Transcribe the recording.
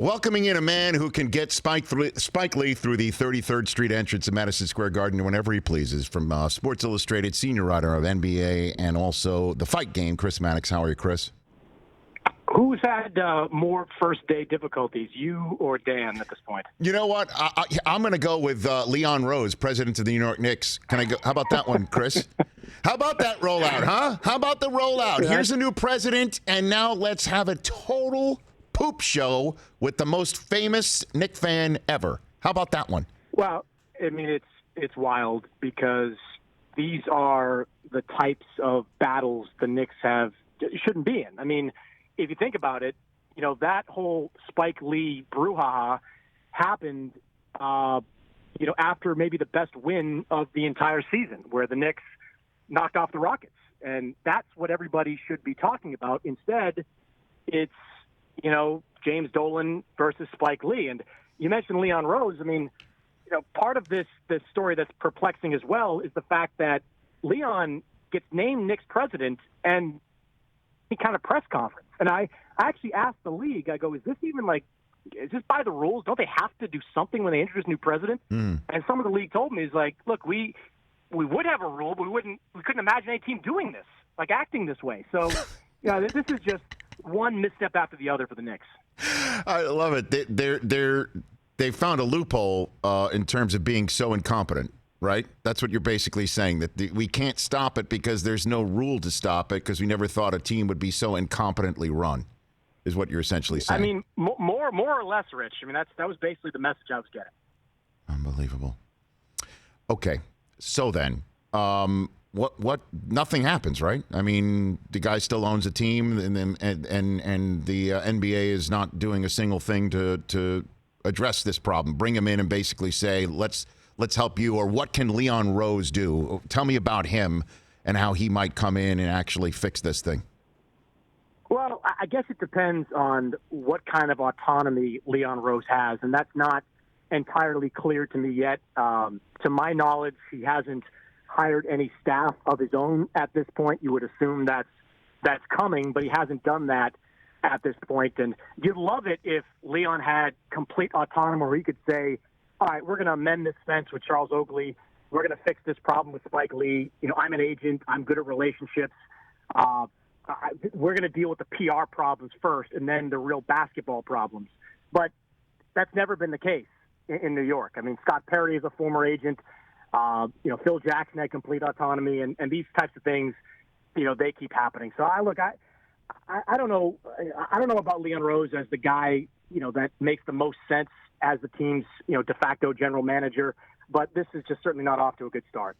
Welcoming in a man who can get Spike Lee through the 33rd Street entrance of Madison Square Garden whenever he pleases. From Sports Illustrated, senior writer of NBA and also The Fight Game, Chris Mannix. How are you, Chris? Who's had more first-day difficulties, you or Dan, at this point? You know what? I'm going to go with Leon Rose, president of the New York Knicks. Can I go? How about that one, Chris? How about that rollout, huh? How about the rollout? Here's a new president, and now let's have a total poop show with the most famous Knick fan ever. How about that one? Well, I mean, it's wild because these are the types of battles the Knicks shouldn't be in. I mean, if you think about it, you know, that whole Spike Lee brouhaha happened, after maybe the best win of the entire season, where the Knicks knocked off the Rockets. And that's what everybody should be talking about. Instead, it's, James Dolan versus Spike Lee. And you mentioned Leon Rose. I mean, part of this story that's perplexing as well is the fact that Leon gets named Knicks president and he kind of press conference. And I actually asked the league, I go, is this by the rules? Don't they have to do something when they introduce a new president? And some of the league told me, is like, look, we would have a rule, but we couldn't imagine any team doing this, like acting this way. So, this is just one misstep after the other for the Knicks. I love it. They found a loophole in terms of being so incompetent, right? That's what you're basically saying, that we can't stop it because there's no rule to stop it because we never thought a team would be so incompetently run, is what you're essentially saying. I mean, more or less, Rich. I mean, that was basically the message I was getting. Unbelievable. Okay, so then, what? Nothing happens, right? I mean, the guy still owns a team, and the NBA is not doing a single thing to address this problem. Bring him in and basically say, let's help you. Or what can Leon Rose do? Tell me about him and how he might come in and actually fix this thing. Well, I guess it depends on what kind of autonomy Leon Rose has, and that's not entirely clear to me yet. To my knowledge, he hasn't hired any staff of his own at this point. You would assume that's coming, but he hasn't done that at this point. And you'd love it if Leon had complete autonomy where he could say, all right, we're going to amend this fence with Charles Oakley. We're going to fix this problem with Spike Lee. I'm an agent. I'm good at relationships. We're going to deal with the PR problems first and then the real basketball problems. But that's never been the case in New York. I mean, Scott Perry is a former agent. Phil Jackson had complete autonomy, and these types of things, they keep happening. So I don't know. I don't know about Leon Rose as the guy, that makes the most sense as the team's, de facto general manager. But this is just certainly not off to a good start.